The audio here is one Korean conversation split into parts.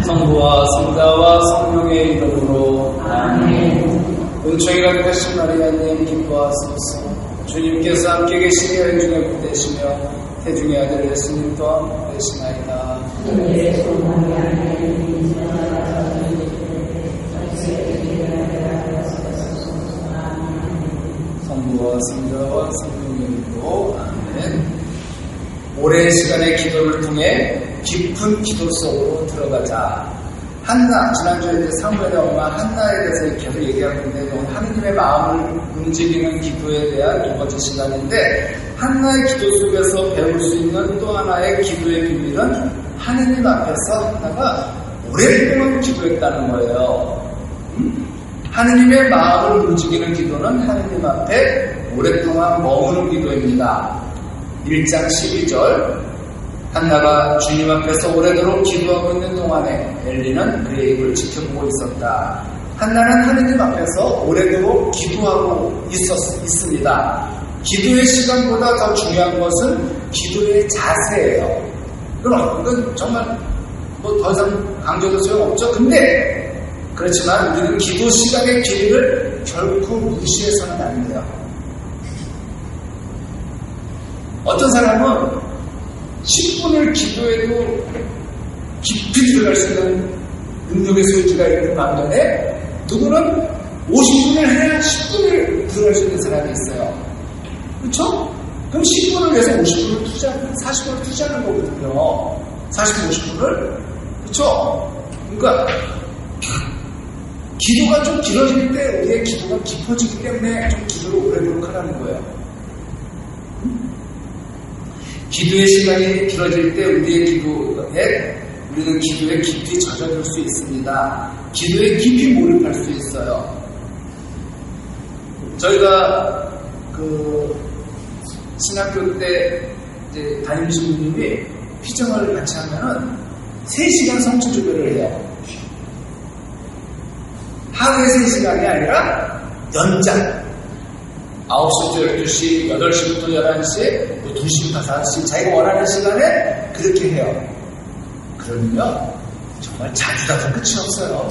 성부와 성자와 성령의 이름으로 아멘. 은총이 가득하신 마리아님 기뻐하소서. 주님께서 함께 계시니 여인 중에 복되시며 태중의 아들 예수님 또한 복되시나이다. 성부와 성자와 성령의 이름으로 아멘. 오랜 시간의 기도를 통해 깊은 기도 속으로 들어가자. 한나, 지난주에 이제 사무엘의 엄마 한나에 대해서 계속 얘기하고 있는데, 하느님의 마음을 움직이는 기도에 대한 두 번째 시간인데, 한나의 기도 속에서 배울 수 있는 또 하나의 기도의 비밀은 하느님 앞에서 한나가 오랫동안 기도했다는 거예요. 하느님의 마음을 움직이는 기도는 하느님 앞에 오랫동안 머무는 기도입니다. 1장 12절 한나가 주님 앞에서 오래도록 기도하고 있는 동안에 엘리는 그의 입을 지켜보고 있었다. 한나는 하느님 앞에서 오래도록 기도하고 있습니다. 기도의 시간보다 더 중요한 것은 기도의 자세예요. 그럼 이건 정말 더 이상 강조도 소용없죠. 근데 그렇지만 우리는 기도 시간의 길이를 결코 무시해서는 안 돼요. 어떤 사람은 10분을 기도해도 깊이 들어갈 수 있는 능력의 소유주가 있는 반면에 누구는 50분을 해야 10분을 들어갈 수 있는 사람이 있어요. 그렇죠? 그럼 10분을 위해서 50분을 투자하는, 40분을 투자하는 거거든요. 40분, 50분을. 그렇죠? 그러니까 기도가 좀 길어질 때 우리의 기도가 깊어지기 때문에 좀 기도를 오래도록 하라는 거예요. 기도의 시간이 길어질 때 우리는 기도에 깊이 젖어들 수 있습니다. 기도에 깊이 몰입할 수 있어요. 저희가 신학교 때 이제 담임신 분님이 피정을 같이 하면은 3시간 성취조별을 해요. 하루에 3시간이 아니라 연장. 9시부터 12시, 8시부터 11시, 또 2시부터 4시, 자기가 원하는 시간에 그렇게 해요. 그러면요, 정말 자주라도 끝이 없어요.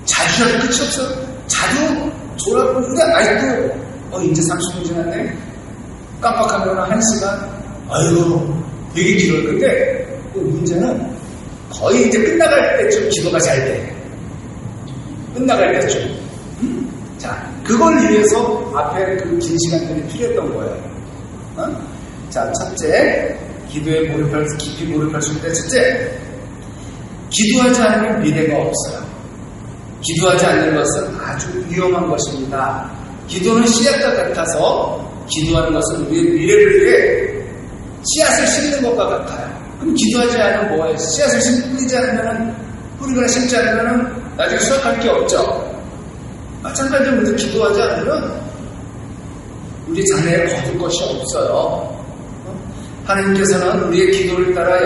자주라도 끝이 없어요. 자주 졸아보는데, 아직도, 이제 30분 지났네? 깜빡하면 1시간? 아이고, 되게 길어요. 근데, 그 문제는 거의 이제 끝나갈 때쯤 기도가 잘 돼. 끝나갈 때쯤. 자, 그걸 위해서 앞에 그 긴 시간들이 필요했던 거예요. 자, 첫째, 기도에 깊이 몰입할 수 있다. 첫째, 기도하지 않으면 미래가 없어요. 기도하지 않는 것은 아주 위험한 것입니다. 기도는 씨앗과 같아서 기도하는 것은 우리의 미래를 위해 씨앗을 심는 것과 같아요. 그럼 기도하지 않으면 뭐예요? 씨앗을 뿌리지 않으면, 뿌리거나 심지 않으면 나중에 수확할 게 없죠. 마찬가지로 우리도 기도하지 않으면 우리 자녀에 거둘 것이 없어요. 하나님께서는 우리의 기도를 따라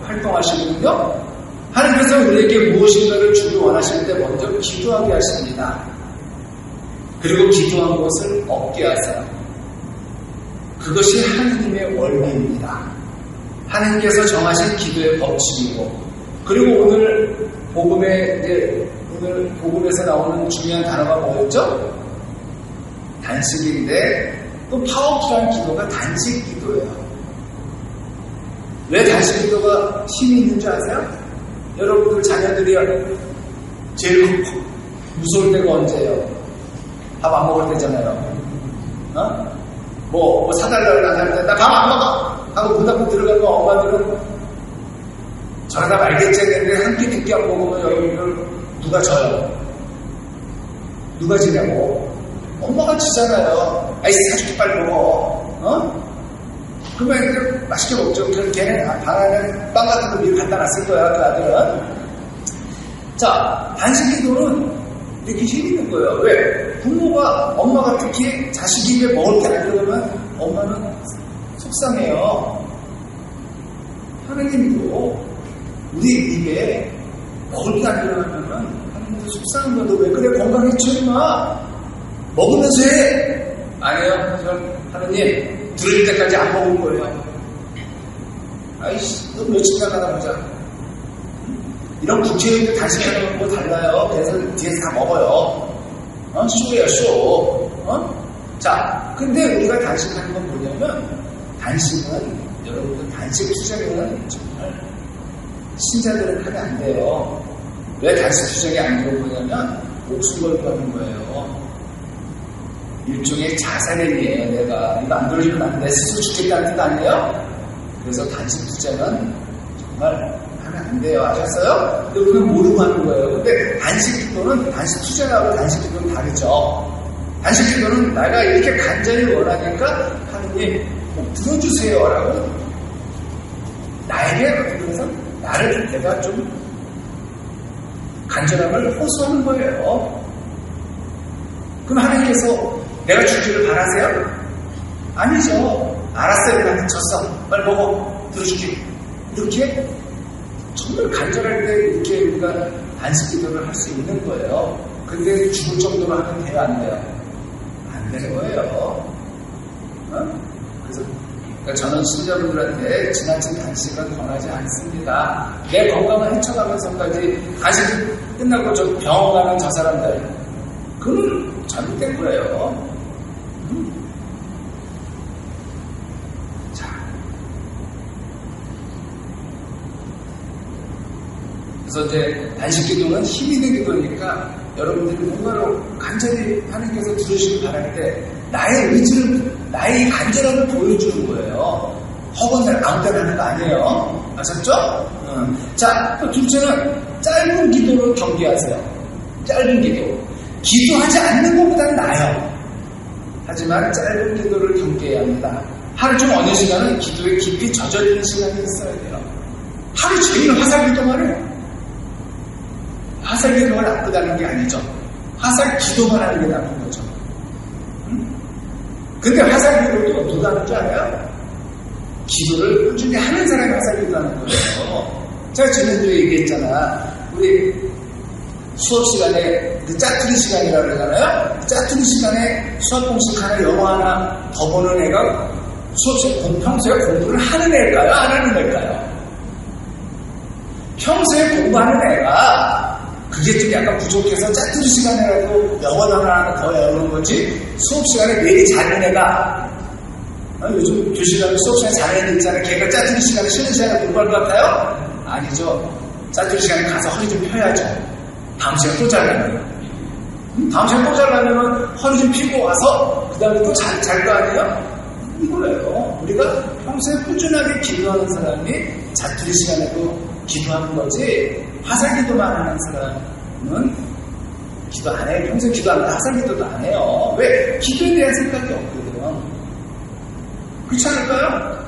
활동하시거든요. 하나님께서 우리에게 무엇인가를 주기 원하실 때 먼저 기도하게 하십니다. 그리고 기도한 것을 얻게 하세요. 그것이 하나님의 원리입니다. 하나님께서 정하신 기도의 법칙이고, 그리고 오늘 복음에서 나오는 중요한 단어가 뭐였죠? 단식인데, 또 파워풀한 기도가 단식 기도예요. 왜 단식 기도가 힘이 있는 줄 아세요? 여러분들 자녀들이 제일 무서울 때가 언제예요? 밥 안 먹을 때잖아요. 뭐 사달라고 나한테 나 밥 안 먹어! 하고 문 닫고 들어가면 엄마들은 저러다 말겠지 했는데 한 끼 두 끼 안 먹으면 여러분들 누가 져요? 누가 지냐고? 엄마가 지잖아요. 아이, 사줄게 빨리 먹어. 그러면 애들 맛있게 먹죠. 그럼 걔는 방 안에 빵 같은 거 미리 갖다 놨을 거야, 그 아들은. 자, 단식 기도는 이렇게 힘이 있는 거예요. 왜? 부모가, 엄마가 특히 자식이 입에 먹을 게 안 들어가면 엄마는 속상해요. 하나님도 우리 입에 먹을 게 안 들어가면 하나님도 속상한 거야. 너 왜 그래? 건강해져, 임마. 먹으면서 해. 아니에요. 하나님, 들을 때까지 안 먹을 거예요. 아이씨, 너 며칠 나가나 보자. 이런 국회의원들 단식하는 거 달라요. 그래서 뒤에서 다 먹어요. 쇼예요, 쇼. 자, 근데 우리가 단식하는 건 뭐냐면, 단식은, 여러분들 단식 투쟁은 정말 신자들은 하면 안 돼요. 왜 단식 투쟁이 안 되는 거냐면, 목숨 걸고 하는 거예요. 일종의 자살행위예요, 내가. 이거 안 돌리면 안 돼. 스스로 죽겠다는 뜻 아니에요? 그래서 단식 투쟁은 정말 하면 안 돼요. 아셨어요? 근데 우리는 모르고 하는 거예요. 근데 단식 기도는, 단식 투쟁하고 단식 기도는 다르죠. 단식 기도는 내가 이렇게 간절히 원하니까 하느님 꼭 들어주세요 라고 나에게 그래서 나를 내가 좀 간절함을 호소하는 거예요. 그럼 하나님께서 내가 주기를 바라세요? 아니죠. 알았어요. 그냥 졌어. 빨리 먹어. 들어줄게. 이렇게 정말 간절할 때 이렇게 우리가 단식 기도를 할 수 있는 거예요. 근데 죽을 정도로 하면 돼요? 안 돼요? 안 되는 거예요. 그래서 그러니까 저는 신자분들한테 지나친 단식은 권하지 않습니다. 내 건강을 헤쳐가면서까지 단식 끝나고 저 병원 가는 저 사람들, 그건 잘못된 거예요. 자, 그래서 이제 단식 기도는 힘이 된 기도니까 여러분들이 뭔가를 간절히 하나님께서 들으시길 바랄 때 나의 의지를, 나의 간절함을 보여주는 거예요. 허건날 아무 때나 하는 거 아니에요. 아셨죠? 자, 또 둘째는 짧은 기도를 경계하세요. 짧은 기도. 기도하지 않는 것보다는 나아요. 하지만 짧은 기도를 경계해야 합니다. 하루 중 어느 시간은 기도에 깊이 젖어있는 시간이 있어야 돼요. 하루 종일 화살 기도만 해요. 화살 기도가 나쁘다는 게 아니죠. 화살 기도만 하는 게 나쁜 거죠. 근데 화살 기도도 누가 하는 줄 알아요? 기도를 꾸준히 하는 사람이 화살 기도 하는 거예요. 제가 지난주에 얘기했잖아. 우리 수업 시간에 그 짜투리 시간이라고 그러잖아요. 짜투리 시간에 수학 공식 하나, 영어 하나 더 보는 애가 수업 시간에 평소에 공부를 하는 애일까요? 안 하는 애일까요? 평소에 공부하는 애가 그게 좀 약간 부족해서 짜투리 시간이라도 영어 하나 더 외우는 거지, 수업 시간에 내리 자는 애가, 요즘 교실가면 수업 시간에 자는 애들 있잖아요. 걔가 짜투리 시간에 쉬는 시간에 공부할 것 같아요? 아니죠. 짜투리 시간에 가서 허리 좀 펴야죠. 다음 시간 또 자려면. 다음 시간 또 자려면 허리 좀 펴고 와서 그 다음에 또 잘 거 아니에요? 이거예요. 우리가 평소에 꾸준하게 기도하는 사람이 짜투리 시간에도 기도하는 거지, 화살 기도만 하는 사람은 기도 안 해요. 평소에 기도 안 해요. 화살 기도도 안 해요. 왜? 기도에 대한 생각이 없거든요. 그렇지 않을까요?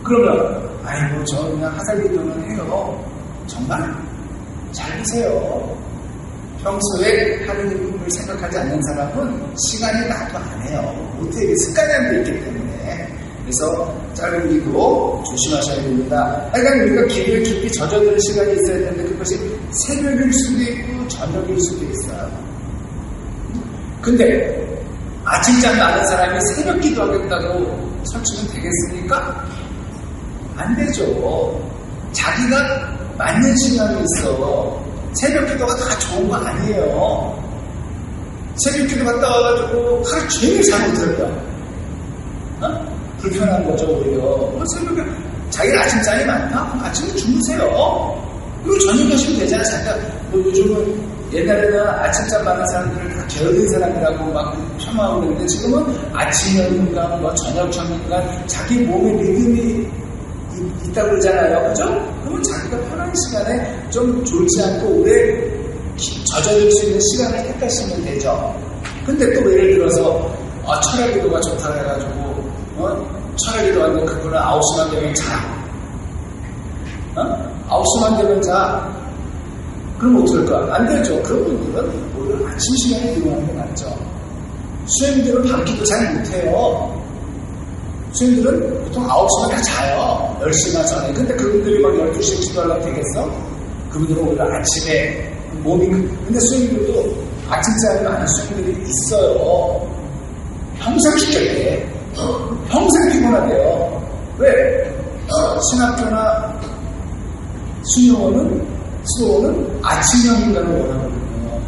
그러면 아이고 저 그냥 화살 기도는 해요. 정말? 잘 보세요. 평소에 하느님을 생각하지 않는 사람은 시간이 나도 안 해요. 못해. 습관이 안 돼 있기 때문에. 그래서 짧은 기도 조심하셔야 됩니다. 그러니까 우리가 기도에 깊이 젖어드는 시간이 있어야 되는데 그것이 새벽일 수도 있고 저녁일 수도 있어요. 근데 아침잠 나는 사람이 새벽 기도하겠다고 설치면 되겠습니까? 안 되죠. 자기가 맞는 시간이 있어. 새벽 기도가 다 좋은 거 아니에요. 새벽 기도 갔다 와가지고 하루 종일 잘 못할 거야. 불편한 거죠, 오히려. 새벽에 자기 아침잠이 많다? 그럼 아침에 주무세요. 그리고 저녁 하시면 되잖아. 잠깐, 요즘은 옛날에는 아침잠 많은 사람들을 다 게으른 사람이라고 막 폄하하고 그랬는데 지금은 아침 전문가, 저녁 전문가, 자기 몸에 리듬이 있다고 그러잖아요. 그죠? 그러면 자기가 편한 시간에 좀 졸지 않고 오래 젖어들 수 있는 시간을 택하시면 되죠. 근데 또 예를 들어서, 철야 기도가 좋다고 해가지고, 철야 기도하는데 그거는 9시만 되면 자. 9시만 되면 자. 그럼 어떨까? 안 되죠. 그런 분들은 오늘 아침 시간에 기도하는 게 낫죠. 수행들은 밤 기도 잘 못해요. 수행들은 보통 9시만 다 자요. 10시나 전에. 근데 그분들이 막 12시에 기도하려면 되겠어? 그분들은 오히려 아침에 몸이, 근데 수행들도 아침잠이 많은 수행들이 있어요. 평생 피곤해. 평생 피곤하대요. 왜? 신학교나 수도원은 아침형 인간을 원하거든요.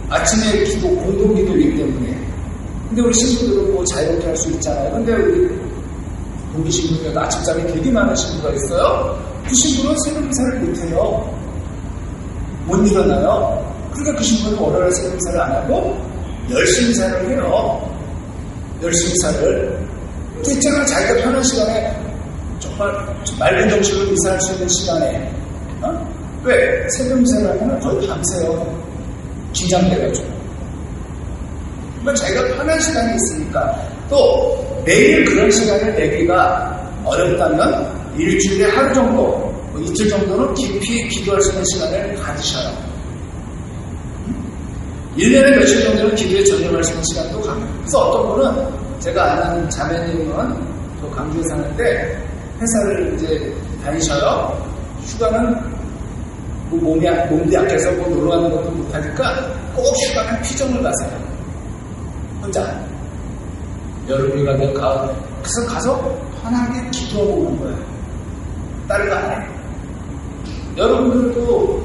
아침에 기도, 공동기도이기 때문에. 근데 우리 신부들은 뭐 자유롭게 할 수 있잖아요. 근데 우리 동기 신부들도 아침잠이 되게 많은 신부가 있어요. 그 신부는 새벽 미사를 못해요. 못 일어나요. 그러니까 그 신부는 월요일 새벽 미사를 안 하고 10시 미사를 해요. 10시 미사를. 또 있잖아요. 자기가 편한 시간에 정말 맑은 정신으로 미사할 수 있는 시간에 왜? 새벽 미사를 하면 거의 밤새요. 긴장돼가지고. 그러니까 자기가 편한 시간이 있으니까. 또 매일 그런 시간을 내기가 어렵다면 일주일에 하루 정도, 이틀 정도는 깊이 기도할 수 있는 시간을 가지셔요. 1년에 며칠 정도는 기도에 전념할 수 있는 시간도 가요. 그래서 어떤 분은 제가 아는 자매님은 저 광주에 사는데 회사를 이제 다니셔요. 휴가는 몸도 약해서 놀러 가는 것도 못하니까 꼭 휴가는 피정을 가세요. 혼자. 여름이가 된 가을. 그래서 가서 편하게 기도하고 오는 거예요. 다른 거 안 해요. 여러분들도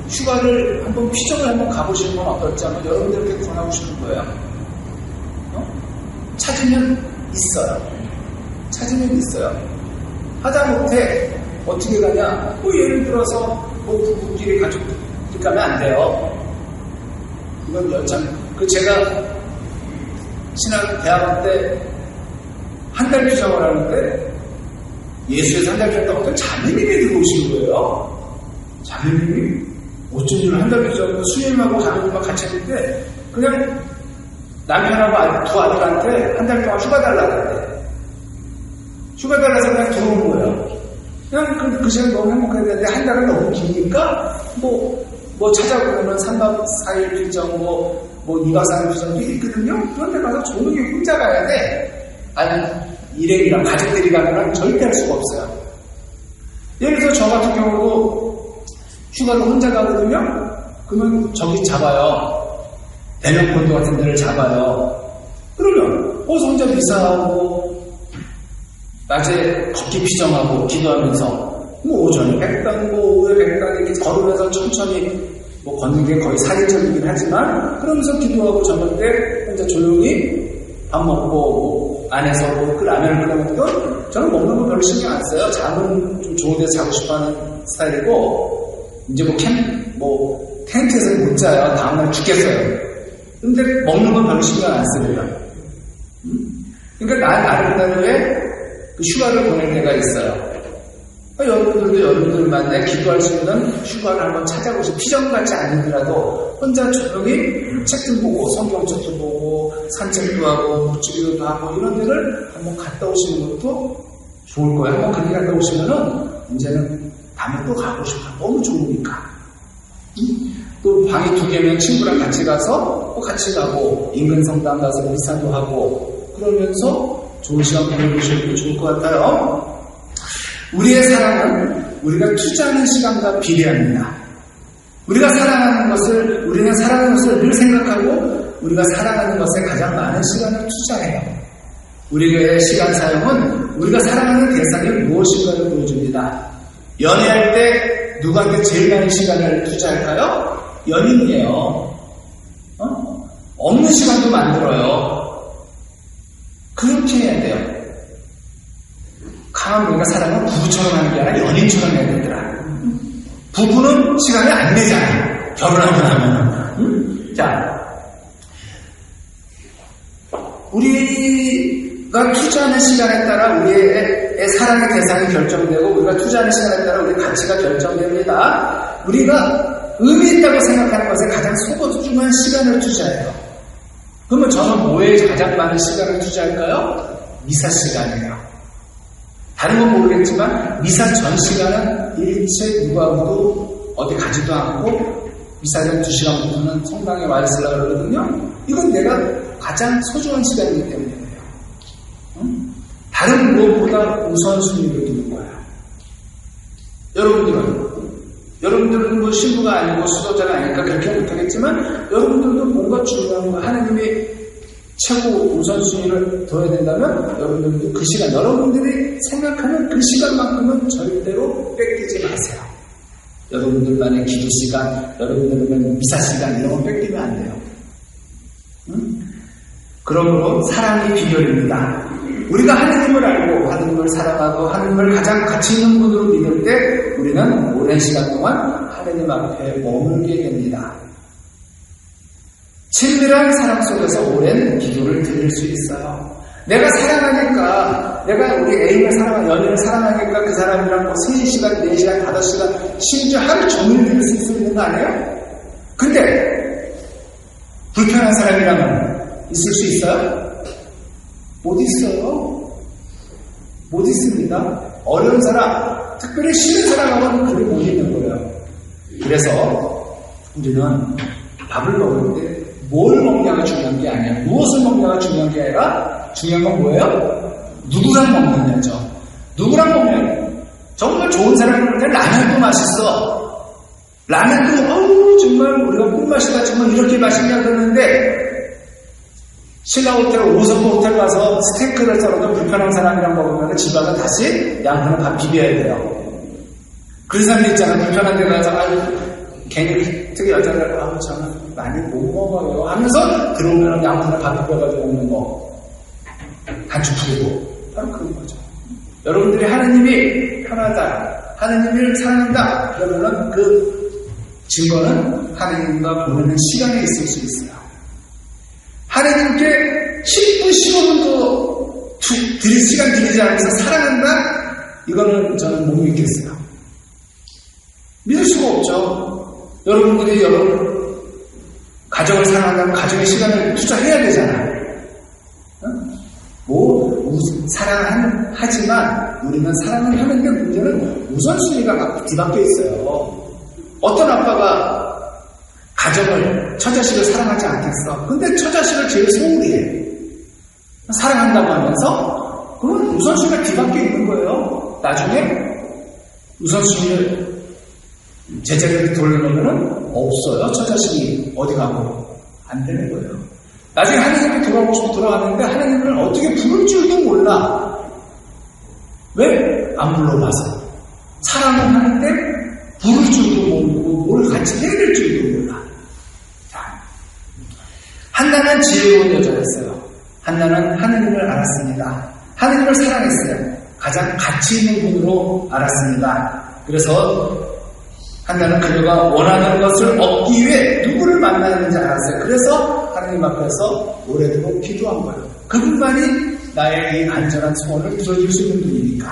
휴가를 한번 피정을 한번 가보시는 건 어떨지 하면 여러분들께 권하고 싶은 거예요. 찾으면 있어요. 찾으면 있어요. 하다못해 어떻게 가냐? 예를 들어서 부부끼리 가족끼리 가면 안 돼요. 이건 연장. 제가 대학원 때 한 달 피정을 하는데 예수에서 한 달 피정을 어떤 자매님이 들어오신 거예요. 자매님이 어쩐 일을 한 달 피정을 수님하고 가족들만 같이 했는데 그냥 남편하고 두 아들한테 한 달 동안 휴가 달라는데 휴가 달라서 그냥 들어온 거예요. 그냥 그 시간 너무 행복했는데 한 달은 너무 기니까 뭐 찾아보면 3박 4일 필정 뭐 2박 3일 필정도 있거든요. 그런데 가서 조용히 혼자 가야 돼. 아니 일행이랑 가족들이 가면 절대 할 수가 없어요. 예를 들어서 저 같은 경우도 휴가를 혼자 가거든요. 그러면 저기 잡아요. 대명콘도 같은 데를 잡아요. 그러면 혼자 미사하고 낮에 걷기 피정하고 기도하면서 오전에 100단, 오후에 100단 이렇게 걸으면서 천천히 걷는 게 거의 사실적이긴 하지만 그러면서 기도하고 저녁 때 혼자 조용히 밥 먹고 안에서 그 라면을 끓여 먹던 저는 먹는 거 별로 신경 안 써요. 잠은 좀 좋은 데서 자고 싶어 하는 스타일이고 이제 텐트에서 못 자요. 다음날 죽겠어요. 근데 먹는 건 별로 신경 안 쓰고요. 그러니까 나름대로의 그 휴가를 보낼 때가 있어요. 여러분들도 여러분들만의 기도할 수 있는 휴가를 한번 찾아보시고 피정같지 않으더라도 혼자 조용히 책도 보고 성경책도 보고 산책도 하고 묵주기도 하고 이런 데를 한번 갔다 오시는 것도 좋을 거예요. 한번 그렇게 갔다 오시면은 이제는 다음에 또 가고 싶어. 너무 좋으니까. 또 방이 2개면 친구랑 같이 가서 또 같이 가고 인근 성당 가서 미사도 하고 그러면서 좋은 시간 보내보시는 게 좋을 것 같아요. 우리의 사랑은 우리가 투자하는 시간과 비례합니다. 우리는 사랑하는 것을 늘 생각하고 우리가 사랑하는 것에 가장 많은 시간을 투자해요. 우리의 시간 사용은 우리가 사랑하는 대상이 무엇인가를 보여줍니다. 연애할 때 누구한테 제일 많은 시간을 투자할까요? 연인이에요. 없는 시간도 만들어요. 그렇게 해야 돼요. 우리가 사랑은 부부처럼 하는 게 아니라 연인처럼 해야 되더라. 부부는 시간을 안 내잖아요. 결혼하고 나면. 자, 우리가 투자하는 시간에 따라 우리의 사랑의 대상이 결정되고 우리가 투자하는 시간에 따라 우리의 가치가 결정됩니다. 우리가 의미 있다고 생각하는 것에 가장 소중한 시간을 투자해요. 그러면 저는 뭐에 가장 많은 시간을 투자할까요? 미사 시간이에요. 다른 건 모르겠지만 미사 전 시간은 일체 누구하고도 어디 가지도 않고 미사 전 2시간부터는 성당에 와 있으려고 그러거든요. 이건 내가 가장 소중한 시간이기 때문에 그래요. 다른 무엇보다 우선순위를 두는 거예요. 여러분들은 뭐 신부가 아니고 수도자가 아니니까 그렇게 못하겠지만 여러분들도 뭔가 중요한 거 하나님이 최고 우선순위를 둬야 된다면 여러분들도 그 시간, 여러분들이 생각하는 그 시간만큼은 절대로 뺏기지 마세요. 여러분들만의 기도 시간, 여러분들만의 미사 시간 이런 건 뺏기면 안 돼요. 그러므로 사랑이 비결입니다. 우리가 하느님을 알고 하느님을 사랑하고 하느님을 가장 가치 있는 분으로 믿을 때 우리는 오랜 시간 동안 하느님 앞에 머물게 됩니다. 친밀한 사랑 속에서 오랜 기도를 드릴 수 있어요. 내가 사랑하니까, 내가 우리 애인을 사랑하고 연인을 사랑하니까 그 사람이랑 뭐 3시간, 4시간, 5시간, 심지어 하루 종일 드릴 수 있는 거 아니에요? 근데 불편한 사람이라면 있을 수 있어요? 못 있어요. 못 있습니다. 어려운 사람, 특별히 싫은 사람하고는 그걸 못 있는 거예요. 그래서 우리는 밥을 먹을 때 뭘 먹냐가 중요한 게 아니야. 무엇을 먹냐가 중요한 게 아니라 중요한 건 뭐예요? 누구랑 먹느냐죠. 누구랑 먹느냐. 정말 좋은 사람한테 라면도 맛있어. 라면도 정말 우리가 꿀맛이다. 정말 이렇게 맛있냐 그러는데 신라호텔, 5성급 호텔 가서 스테이크를 썰어도 불편한 사람이랑 먹으면 집 와서 다시 양푼을 밥 비벼야 돼요. 그런 사람들 있잖아요. 불편한 데 가서 괜히 특히 여자들 저는 많이 못 먹어요 하면서 들어오면 양푼을 밥 비벼가지고 먹는 거 단축 풀고 바로 그런 거죠. 여러분들이 하느님이 편하다, 하느님을 사랑한다 그러면은 그 증거는 하느님과 보내는 시간에 있을 수 있어요. 하느님께 10분, 15분도 드릴 시간 드리지 않으면서 사랑한다? 이거는 저는 못 믿겠어요. 믿을 수가 없죠. 여러분들이 가정을 사랑한다면 가정의 시간을 투자해야 되잖아요. 사랑하지만 우리는 사랑을 하는데 문제는 우선순위가 뒤바뀌어 있어요. 어떤 아빠가 가정을, 처자식을 사랑하지 않겠어. 근데 처자식을 제일 소홀히 해. 사랑한다고 하면서 그건 우선순위가 뒤바뀌어 있는 거예요. 나중에 우선순위를 제자리를 돌려놓으면 없어요. 처자식이 어디 가고 안 되는 거예요. 나중에 하나님께 돌아오고 싶어 돌아왔는데 하나님을 어떻게 부를 줄도 몰라. 왜? 안 불러봐서. 사랑은 하는데 부를 줄도 모르고 뭘 같이 해야 될 줄도 몰라. 자, 한나는 지혜로운 여자였어요. 한나는 하느님을 알았습니다. 하느님을 사랑했어요. 가장 가치 있는 분으로 알았습니다. 그래서 한나는 그녀가 원하는 것을 얻기 위해 누구를 만나야 하는지 알았어요. 그래서 하나님 앞에서 오래도록 기도한 거예요. 그분만이 나의 이 안전한 소원을 들어줄 수 있는 분이니까.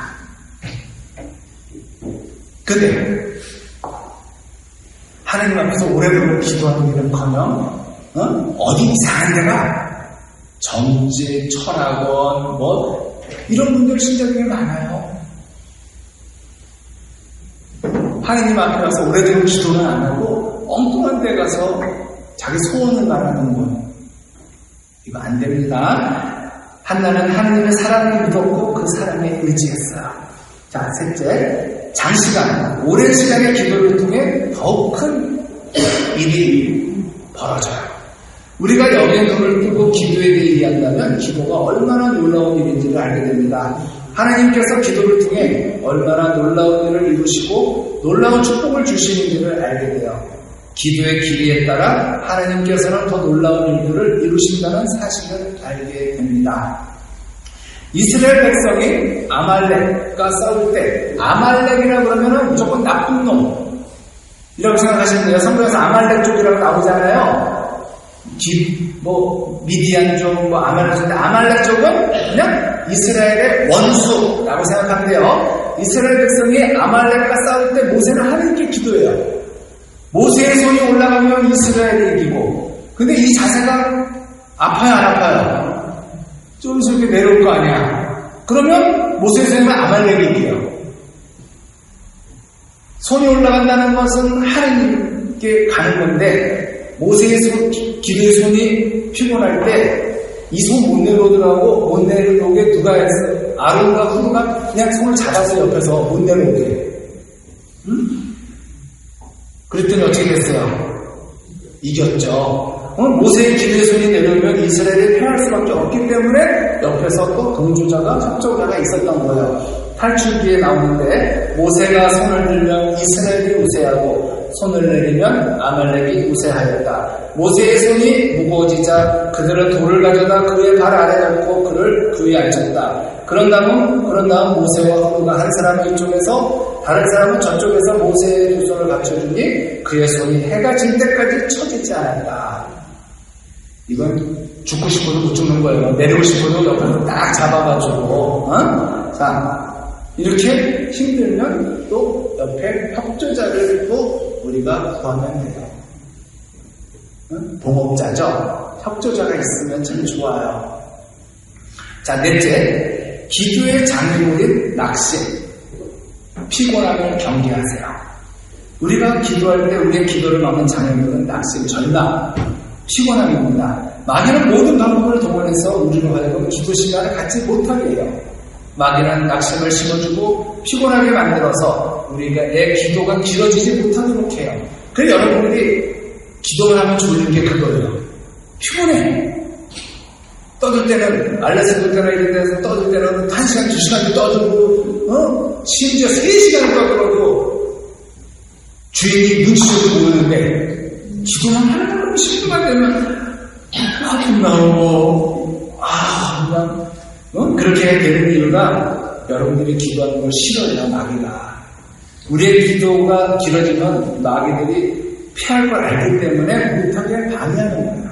근데 하나님 앞에서 오래도록 기도하는 일은커녕 어디 이상한 데가 정제, 철학원 이런 분들 진짜 되게 많아요. 하나님 앞에 가서 오래도록 기도는 안 하고 엉뚱한 데 가서 자기 소원을 말하는 거 이거 안 됩니다. 한나는 하나님의 사랑을 믿었고 그 사랑에 의지했어요. 자, 셋째, 장시간, 오랜 시간의 기도를 통해 더욱 큰 일이 벌어져요. 우리가 여기에 눈을 뜨고 기도에 대해 이해한다면 기도가 얼마나 놀라운 일인지를 알게 됩니다. 하나님께서 기도를 통해 얼마나 놀라운 일을 이루시고 놀라운 축복을 주시는지를 알게 돼요. 기도의 길이에 따라 하나님께서는 더 놀라운 일들을 이루신다는 사실을 알게 됩니다. 이스라엘 백성이 아말렉과 싸울 때 아말렉이라고 그러면 무조건 나쁜 놈이라고 생각하시면 돼요. 성경에서 아말렉 쪽이라고 나오잖아요. 미디안 쪽, 아말렉 쪽, 아말렉 쪽은 그냥 이스라엘의 원수라고 생각하면 돼요. 이스라엘 백성이 아말렉과 싸울 때 모세는 하나님께 기도해요. 모세의 손이 올라가면 이스라엘이 이기고, 근데 이 자세가 아파요, 안 아파요? 좀 이렇게 내려올 거 아니야. 그러면 모세의 손이면 아말렉이 이겨요. 손이 올라간다는 것은 하나님께 가는 건데, 모세의 기도의 손이 피곤할 때 이 손 못 내려오더라고. 못 내려오게 누가 했어? 아론과 후르가 그냥 손을 잡았어요. 옆에서 못 내려오게. 응? 그랬더니 어떻게 됐어요? 이겼죠. 모세의 기도의 손이 내려오면 이스라엘이 패할 수밖에 없기 때문에 옆에서 또 동조자가 협조자가 있었던 거예요. 탈출기에 나오는데 모세가 손을 들면 이스라엘이 우세하고 손을 내리면 아말렉이 우세하였다. 모세의 손이 무거워지자 그들은 돌을 가져다 그의 발 아래 놓고 그를 그 위에 앉혔다. 그런 다음 모세와 허루가 한 사람은 이쪽에서 다른 사람은 저쪽에서 모세의 두 손을 받쳐주니 그의 손이 해가 질 때까지 처지지 않았다. 이건 죽고 싶어도 못 죽는 거예요. 내리고 싶어도 옆으로 딱 잡아가지고 자 이렇게 힘들면 또 옆에 협조자를 또 우리가 구하면 돼요. 동업자죠. 협조자가 있으면 참 좋아요. 자, 넷째, 기도의 장애물인 낙심. 피곤함을 경계하세요. 우리가 기도할 때 우리의 기도를 막는 장애물은 낙심, 절망, 피곤함입니다. 마귀는 모든 방법을 동원해서 우리로 하여금 기도 시간을 갖지 못하게 해요. 마귀는 낙심을 심어주고 피곤하게 만들어서 내 기도가 길어지지 못하도록 해요. 그래서 여러분들이 기도를 하면 졸린 게 그거예요. 피곤해. 떠들 때는 알레스도 때나 이런 데서 떠들 때는 1시간, 2시간도 떠들고 심지어 3시간을 떠들어도 주인이 눈치를 보는데 기도만 하는 10분만 되면 화도 나오고 그냥 그렇게 되는 이유가 여러분들이 기도하는 걸 싫어해요. 마귀가. 우리의 기도가 길어지면 마귀들이 피할 걸 알기 때문에 못하게 방해하는 거예요.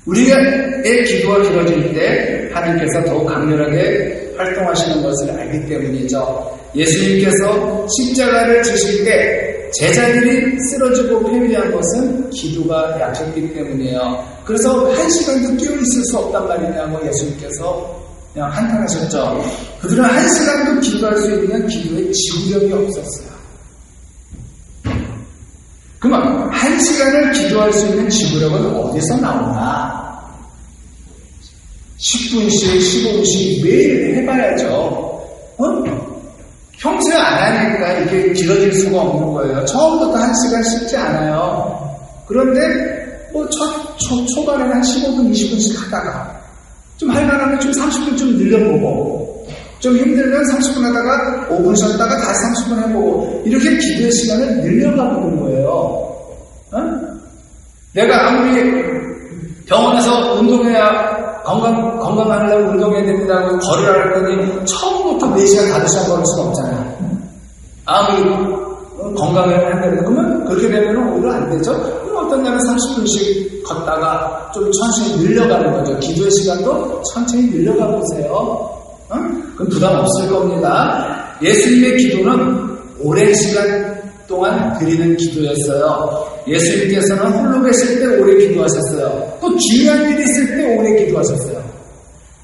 우리의 기도가 길어질 때 하나님께서 더욱 강렬하게 활동하시는 것을 알기 때문이죠. 예수님께서 십자가를 지실 때 제자들이 쓰러지고 패배한 것은 기도가 약했기 때문이에요. 그래서 1시간도 깨어있을 수 없단 말이냐고 예수님께서 그냥 한탄하셨죠. 그들은 1시간도 기도할 수 있는 기도의 지구력이 없었어요. 그러면 1시간을 기도할 수 있는 지구력은 어디서 나오나? 10분씩, 15분씩 매일 해봐야죠. 평소에 안 하니까 이게 길어질 수가 없는 거예요. 처음부터 1시간 쉽지 않아요. 그런데 초반에는 한 15분, 20분씩 하다가 좀 할만하면 좀 30분 좀 늘려보고 좀 힘들면 30분 하다가 5분 쉬었다가 다시 30분 해보고 이렇게 기도의 시간을 늘려가보는 거예요. 내가 아무리 병원에서 운동해야 건강하려고 운동해야 됩니다 하고 걸으라 했더니 처음부터 4시간, 5시간 걸을 수가 없잖아요. 아무리 건강을 한다고 그러면 그렇게 되면 오히려 안 되죠. 그럼 어떤 날은 30분씩 걷다가 좀 천천히 늘려가는 거죠. 기도의 시간도 천천히 늘려가 보세요. 그럼 부담 없을 겁니다. 예수님의 기도는 오랜 시간 동안 드리는 기도였어요. 예수님께서는 홀로 계실 때 오래 기도하셨어요. 또 중요한 일이 있을 때 오래 기도하셨어요.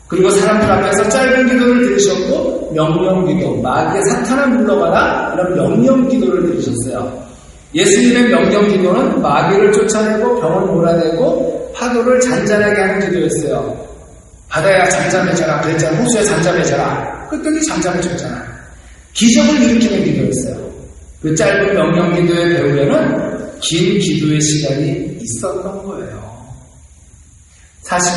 그리고 사람들 앞에서 짧은 기도를 드리셨고 명령기도, 마귀의 사탄아 물러가라 이런 명령기도를 드리셨어요. 예수님의 명령기도는 마귀를 쫓아내고 병을 몰아내고 파도를 잔잔하게 하는 기도였어요. 바다야 잠잠해져라 그랬잖아. 호수야 잠잠해져라 그랬더니 잠잠해졌잖아. 기적을 일으키는 기도였어요. 그 짧은 명령기도의 배후에는 긴 기도의 시간이 있었던 거예요.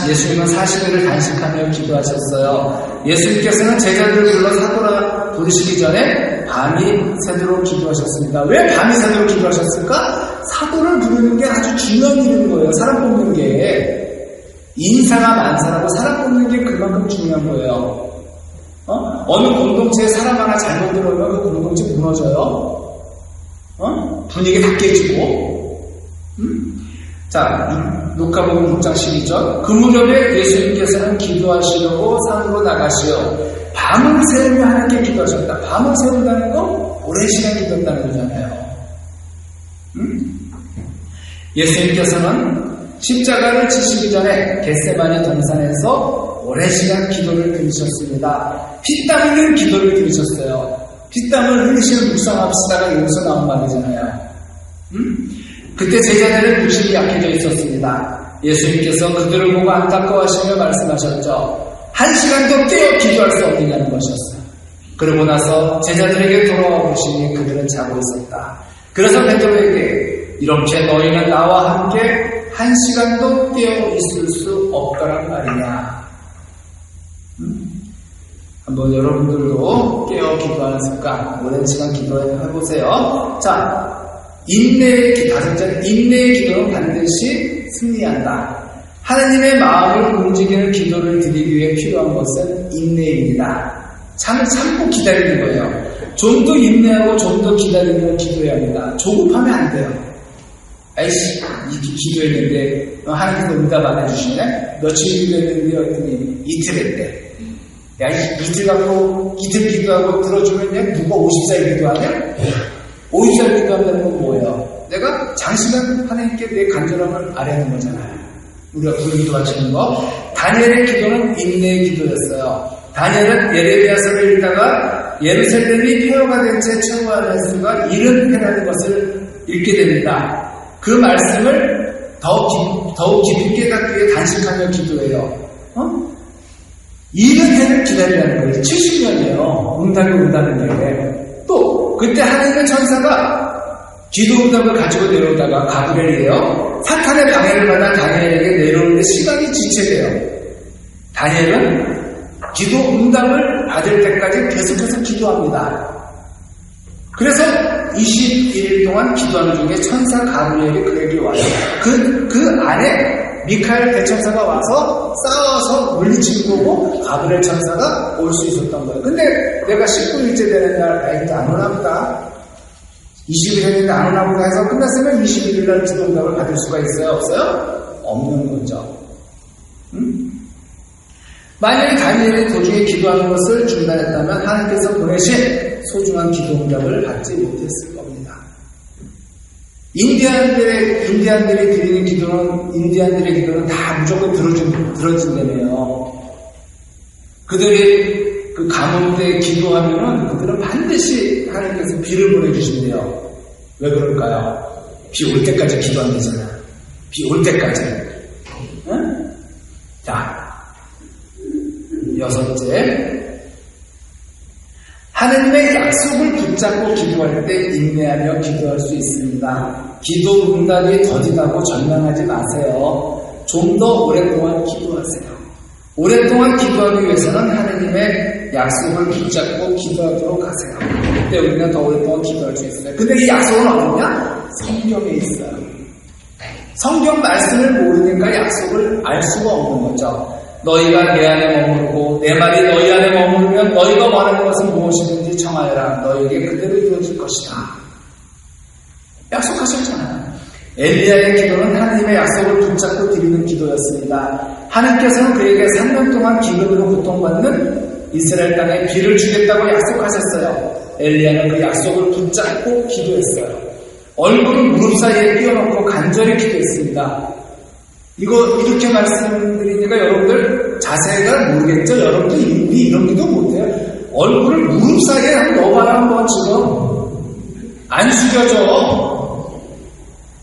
예수님은 40일을 단식하며 기도하셨어요. 예수님께서는 제자들을 불러 사도라 부르시기 전에 밤이 새도록 기도하셨습니다. 왜 밤이 새도록 기도하셨을까? 사도를 부르는 게 아주 중요한 일인 거예요. 사람 뽑는 게. 인사가 만사라고 사람 뽑는 게 그만큼 중요한 거예요. 어느 공동체에 사람 하나 잘못 들어오면 그 공동체 무너져요. 분위기 다 깨지고. 자, 누가복음 6장 12절. 그 무렵에 예수님께서는 기도하시려고 산으로 나가시어 밤을 새우며 하나님께 기도하셨다. 밤을 새운다는 건 오랜 시간 기도했다는 거잖아요. 예수님께서는 십자가를 지시기 전에 겟세마네 동산에서 오랜 시간 기도를 드리셨습니다. 피땀 흘린 기도를 드리셨어요. 피땀을 흘리시는 묵상합시다가 여기서 나온 말이잖아요. 그때 제자들은 육신이 약해져 있었습니다. 예수님께서 그들을 보고 안타까워하시며 말씀하셨죠. 1시간도 깨어 기도할 수 없느냐는 것이었어요. 그러고 나서 제자들에게 돌아와 보시니 그들은 자고 있었다. 그래서 베드로에게 이렇게 너희는 나와 함께 1시간도 깨어 있을 수 없더란 말이냐. 한번 여러분들도 깨어 기도하는 습관, 오랜 시간 기도해보세요. 자, 다섯째는 인내의 기도는 반드시 승리한다. 하나님의 마음을 움직이는 기도를 드리기 위해 필요한 것은 인내입니다. 참고 기다리는 거예요. 좀 더 인내하고 좀 더 기다리며 기도해야 합니다. 조급하면 안 돼요. 아이씨, 기도했는데 하나님께서 응답 안 해주시네? 며칠 기도했는데 했더니 이틀 했대. 야, 이틀 기도하고 들어주면 누가 50살 기도하냐? 50살 기도한다는 건 뭐예요? 내가 장시간 하나님께 내 간절함을 아뢰는 거잖아요. 우리가 불기도 바치는 거. 다니엘의 기도는 인내의 기도였어요. 다니엘은 예레미야서를 읽다가 예루살렘이 폐허가 된 채 청구하는 수가 70회라는 것을 읽게 됩니다. 그 말씀을 더욱 깊이 깨닫기 위해 단식하며 기도해요. 70회를 기다리라는 거예요. 70년이에요. 응답인데. 또 그때 하나님의 천사가 기도 응답을 가지고 내려오다가 가브리엘이에요. 사탄의 방해를 받아 다니엘에게 내려오는데 시간이 지체돼요. 다니엘은 기도 응답을 받을 때까지 계속해서 기도합니다. 그래서 21일 동안 기도하는 중에 천사 가브리엘이 그에게 와요. 그 안에 미카엘 대천사가 와서 싸워서 물리친 거고 가브리엘 천사가 올 수 있었던 거예요. 근데 내가 19일째 되는 날 아직도 안 오나 보다. 20일 했는데 안 오나 보다 해서 끝났으면 21일 날 기도 응답을 받을 수가 있어요? 없어요? 없는 거죠. 만약에 다니엘이 도중에 기도하는 것을 중단했다면 하나님께서 보내신 소중한 기도 응답을 받지 못했을 겁니다. 인디안들이 드리는 기도는, 인디안들의 기도는 다 무조건 들어진다며요. 그들이 그 가뭄 때 기도하면은 그들은 반드시 하나님께서 비를 보내주신대요. 왜 그럴까요? 비 올 때까지 기도한다잖아. 비 올 때까지. 응? 자, 여섯째. 하나님의 약속을 붙잡고 기도할 때 인내하며 기도할 수 있습니다. 기도 응답이 더디다고 절망하지 마세요. 좀 더 오랫동안 기도하세요. 오랫동안 기도하기 위해서는 하나님의 약속을 붙잡고 기도하도록 하세요. 그때 우리는 더 오랫동안 기도할 수 있어요. 근데 이 약속은 어디냐? 성경에 있어요. 성경 말씀을 모르니까 약속을 알 수가 없는 거죠. 너희가 내 안에 머무르고 내 말이 너희 안에 머무르면 너희가 원하는 것은 무엇이든지 청하여라. 너희에게 그대로 이루어질 것이다. 약속하셨잖아요. 엘리야의 기도는 하나님의 약속을 붙잡고 드리는 기도였습니다. 하나님께서는 그에게 3년 동안 기근으로 고통받는 이스라엘 땅에 비를 주겠다고 약속하셨어요. 엘리야는 그 약속을 붙잡고 기도했어요. 얼굴을 무릎 사이에 띄워놓고 간절히 기도했습니다. 이거 이렇게 말씀드리니까 여러분들 자세가 모르겠죠? 여러분들 이런 기도 못해요. 얼굴을 무릎 사이에 한번 넣어봐라 한번 지금. 안 숙여져.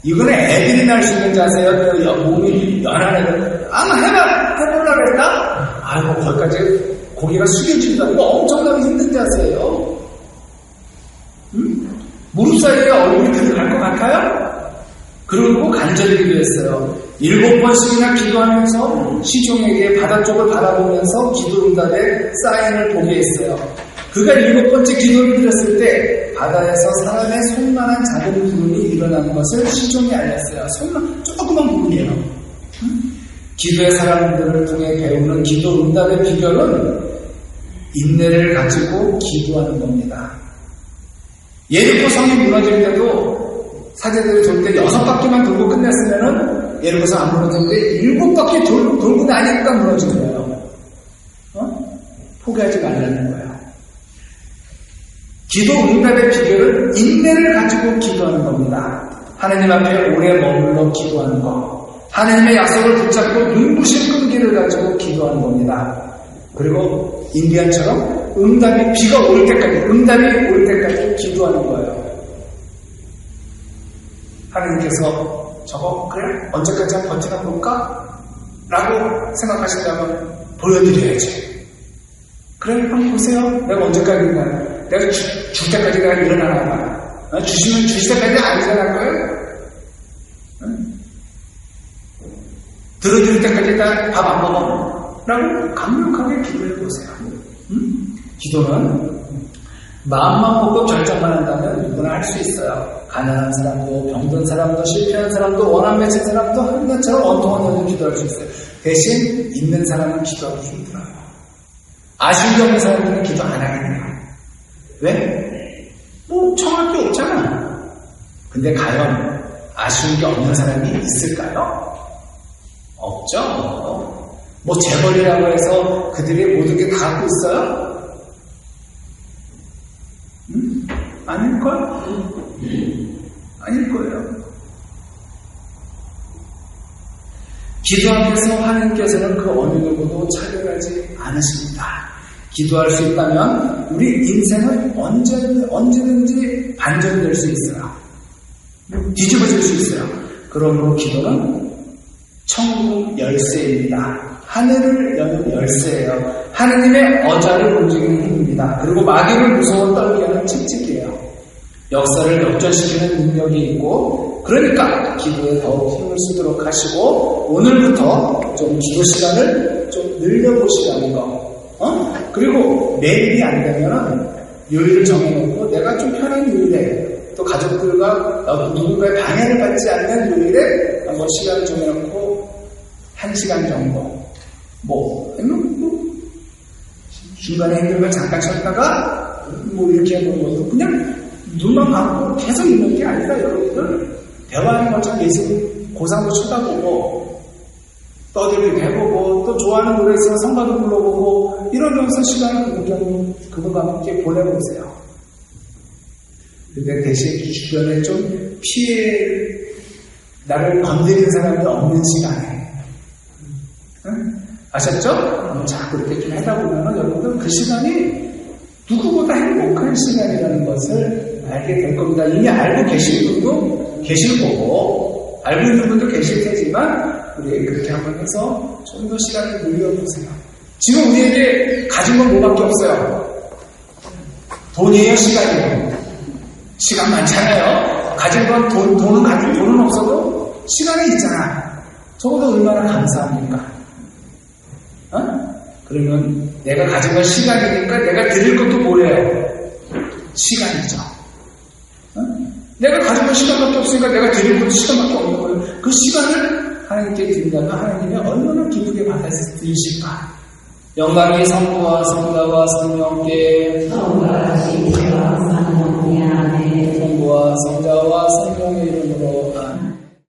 이거는 애들이 날 수 있는 자세예요. 몸이 연한 애들. 아마 해보려고 했다? 아이고, 거기까지 고개가 숙여지지도 않고 엄청나게 힘든 자세예요. 무릎 사이에 얼굴이 들어갈 것 같아요? 그리고 간절히 기도했어요. 7번씩이나 기도하면서 시종에게 바다 쪽을 바라보면서 기도 응답의 사인을 보게 했어요. 그가 7번째 기도를 드렸을 때 바다에서 사람의 손만한 작은 구름이 일어나는 것을 시종이 알렸어요. 조그만 구름이에요. 기도의 사람들을 통해 배우는 기도 응답의 비결은 인내를 가지고 기도하는 겁니다. 예리코 성이 무너질 때도 사제들이 돌 때 6바퀴만 돌고 끝냈으면은 예리코성 안 무너졌는데 7바퀴 돌고 나니까 무너진 거예요. 포기하지 말라는 거예요. 기도 응답의 비결은 인내를 가지고 기도하는 겁니다. 하나님 앞에 오래 머물러 기도하는 것, 하나님의 약속을 붙잡고 눈부신 끈기를 가지고 기도하는 겁니다. 그리고 인디안처럼 비가 올 때까지 기도하는 거예요. 하나님께서 저거 그래? 언제까지 한번 버티나 볼까? 라고 생각하신다면 보여드려야지. 그래, 한번 보세요. 내가 언제까지 내가 줄 때까지 내가 일어나나 봐. 주실 때까지 안 일어날 거예요? 들어줄 때까지 밥 안 먹어? 라고 강력하게 기도해 보세요. 기도는 마음만 먹고 결정만 한다면 누구나 할 수 있어요. 가난한 사람도, 병든 사람도, 실패한 사람도, 원한 맺힌 사람도 한나처럼 원통한 여는 기도할 수 있어요. 대신 있는 사람은 기도하기 힘들어요. 아쉬운 게 없는 사람들은 기도 안 하겠네요. 왜? 청할 게 없잖아. 근데 과연 아쉬운 게 없는 사람이 있을까요? 없죠. 재벌이라고 해서 그들이 모든 게 다 갖고 있어요? 아닐걸? 아닐 거예요. 기도 앞에서 하나님께서는 그 어느 누구도 차별하지 않으십니다. 기도할 수 있다면 우리 인생은 언제든지 반전될 수 있어요. 뒤집어질 수 있어요. 그러므로 기도는 천국 열쇠입니다. 하늘을 여는 열쇠예요. 하느님의 어자를 움직이는 힘입니다. 그리고 마귀를 무서워 떨게 하는 책찍이에요. 역사를 역전시키는 능력이 있고, 그러니까 기도에 더욱 힘을 쓰도록 하시고, 오늘부터 좀 기도 시간을 좀 늘려보시라는 거. 그리고 매일이 안 되면은 요일을 정해놓고 내가 좀 편한 요일에, 또 가족들과 누군가의 방해를 받지 않는 요일에 한번 시간을 정해놓고 1시간 정도 중간에 있는 걸 잠깐 쉬었다가 이렇게 해보는 것도 그냥 눈만 감고 계속 있는 게 아니라 여러분들 대화하는 것처럼 예수님 고상도 쳐다보고 떠들기도 해보고 또 좋아하는 노래 있으면 성가도 불러보고 이러면서 시간을 그분과 함께 보내보세요. 근데 대신 주변에 좀 나를 건드리는 사람이 없는 시간에 아셨죠? 자꾸 이렇게 좀 하다 보면 여러분들 그 시간이 누구보다 행복한 시간이라는 것을 알게 될 겁니다. 이미 알고 계실 분도 계실 거고 알고 있는 분도 계실 테지만 우리 그렇게 한번 해서 좀 더 시간을 늘려보세요. 지금 우리에게 가진 건 뭐밖에 없어요? 돈이에요, 시간이에요? 시간 많잖아요. 가진 건 돈은 가지고 돈은 없어도 시간이 있잖아. 적어도 얼마나 감사합니까? 그러면 내가 가진 건 시간이니까 내가 드릴 것도 뭐래요? 시간이죠. 내가 가진 건 시간밖에 없으니까 내가 드릴 것도 시간밖에 없는 거예요. 그 시간을 하나님께 드린다면 하나님이 얼마나 기쁘게 받아들이실까? 영광이 성부와 성자와 성령께 성부와 성자와 성령의 이름으로